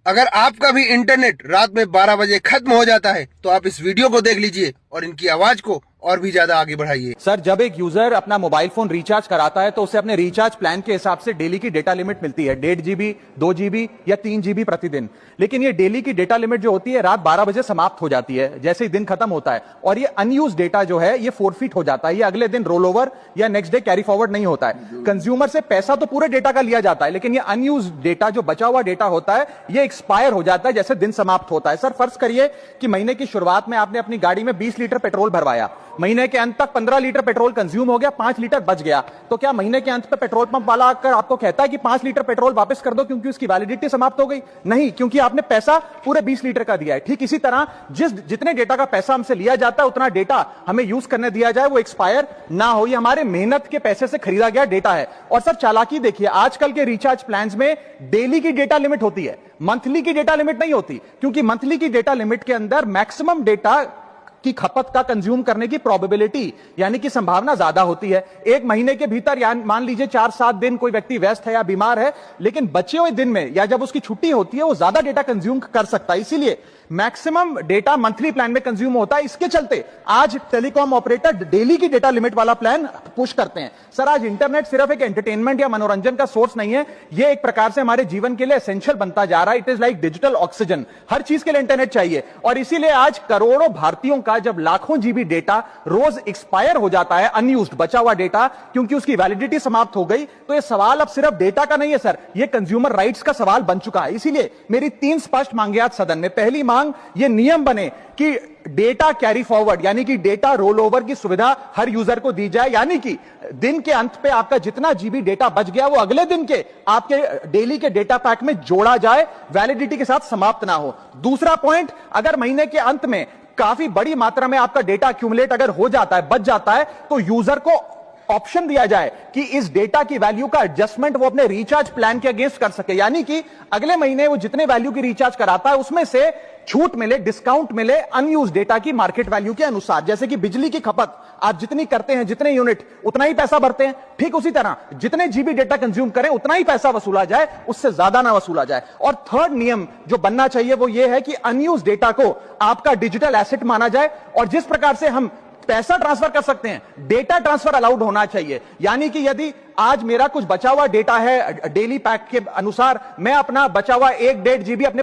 अगर आपका भी इंटरनेट रात में 12 बजे खत्म हो जाता है तो आप इस वीडियो को देख लीजिए और इनकी आवाज को और भी ज्यादा आगे बढ़ाइए। सर, जब एक यूजर अपना मोबाइल फोन रिचार्ज कराता है तो उसे अपने रिचार्ज प्लान के हिसाब से डेली की डेटा लिमिट मिलती है, 1.5 GB, 2 GB या 3 GB प्रतिदिन। लेकिन ये डेली की डेटा लिमिट जो होती है रात 12 बजे समाप्त हो जाती है, जैसे ही दिन खत्म होता है, और ये अनयूज डेटा जो है ये फोरफिट हो जाता है, ये अगले दिन रोल ओवर या नेक्स्ट डे कैरी फॉरवर्ड नहीं होता है। कंज्यूमर से पैसा तो पूरे डेटा का लिया जाता है, लेकिन ये अनयूज डेटा, जो बचा हुआ डेटा होता है, ये एक्सपायर हो जाता है जैसे दिन समाप्त होता है। सर, फर्ज करिए कि महीने की शुरुआत में आपने अपनी गाड़ी में 20 लीटर पेट्रोल भरवाया, महीने के अंत तक 15 लीटर पेट्रोल कंज्यूम हो गया, 5 लीटर बच गया, तो क्या महीने के अंत पे पेट्रोल पंप वाला आकर आपको कहता है कि 5 लीटर पेट्रोल वापस कर दो क्योंकि उसकी वैलिडिटी समाप्त हो गई? नहीं, क्योंकि आपने पैसा पूरे 20 लीटर का दिया है। ठीक इसी तरह जितने डेटा का पैसा हमसे लिया जाता है उतना डेटा हमें यूज करने दिया जाए, वो एक्सपायर ना हो। ये हमारे मेहनत के पैसे से खरीदा गया डेटा है। और सर, चालाकी देखिए, आजकल के रिचार्ज प्लान्स में डेली की डेटा लिमिट होती है, मंथली की डेटा लिमिट नहीं होती, क्योंकि मंथली की डेटा लिमिट के अंदर मैक्सिमम डेटा की खपत का कंज्यूम करने की प्रोबेबिलिटी यानी कि संभावना ज्यादा होती है। एक महीने के भीतर या मान लीजिए 4-7 दिन कोई व्यक्ति व्यस्त है या बीमार है, लेकिन बचे हुए दिन में या जब उसकी छुट्टी होती है वो ज्यादा डेटा कंज्यूम कर सकता है, इसीलिए मैक्सिमम डेटा मंथली प्लान में कंज्यूम होता है। इसके चलते आज टेलीकॉम ऑपरेटर डेली की डेटा लिमिट वाला प्लान पुश करते हैं। सर, आज इंटरनेट सिर्फ एक एंटरटेनमेंट या मनोरंजन का सोर्स नहीं है, यह एक प्रकार से हमारे जीवन के लिए एसेंशियल बनता जा रहा है। It is like digital oxygen, हर चीज के लिए इंटरनेट चाहिए। और इसीलिए आज करोड़ों भारतीयों का जब लाखों जीबी डेटा रोज एक्सपायर हो जाता है, अनयूज्ड बचा हुआ डेटा, क्योंकि उसकी वैलिडिटी समाप्त हो गई, तो यह सवाल अब सिर्फ डेटा का नहीं है सर, यह कंज्यूमर राइट्स का सवाल बन चुका है। इसीलिए मेरी 3 स्पष्ट मांगे आज सदन में। पहली मांग, ये नियम बने कि डेटा कैरी फॉरवर्ड यानी कि डेटा रोल ओवर की सुविधा हर यूजर को दी जाए, यानी कि दिन के अंत पे आपका जितना जीबी डेटा बच गया वो अगले दिन के आपके डेली के डेटा पैक में जोड़ा जाए, वैलिडिटी के साथ समाप्त ना हो। दूसरा पॉइंट, अगर महीने के अंत में काफी बड़ी मात्रा में आपका डेटा एक्यूमुलेट अगर हो जाता है, बच जाता है, तो यूजर को ऑप्शन दिया जाए कि इस डेटा की वैल्यू का एडजस्टमेंट वो अपने रिचार्ज प्लान के अगेंस्ट कर सके, यानी कि अगले महीने वो जितने वैल्यू की रिचार्ज कराता है उसमें से छूट मिले, डिस्काउंट मिले अनयूज डेटा की मार्केट वैल्यू के अनुसार। जैसे कि बिजली की खपत आप जितनी करते हैं, जितने यूनिट, उतना ही पैसा भरते हैं, ठीक उसी तरह जितने जीबी डेटा कंज्यूम करें उतना ही पैसा वसूला जाए, उससे ज्यादा ना वसूला जाए। और थर्ड नियम जो बनना चाहिए वो ये है कि अनयूज डेटा को आपका डिजिटल एसेट माना जाए, और जिस प्रकार से हम पैसा ट्रांसफर कर सकते हैं, डेटा ट्रांसफर अलाउड होना चाहिए। यानी कि यदि आज मेरा कुछ बचा हुआ डेटा है डेली पैक के अनुसार, मैं अपना बचा हुआ 1-1.5 GB अपने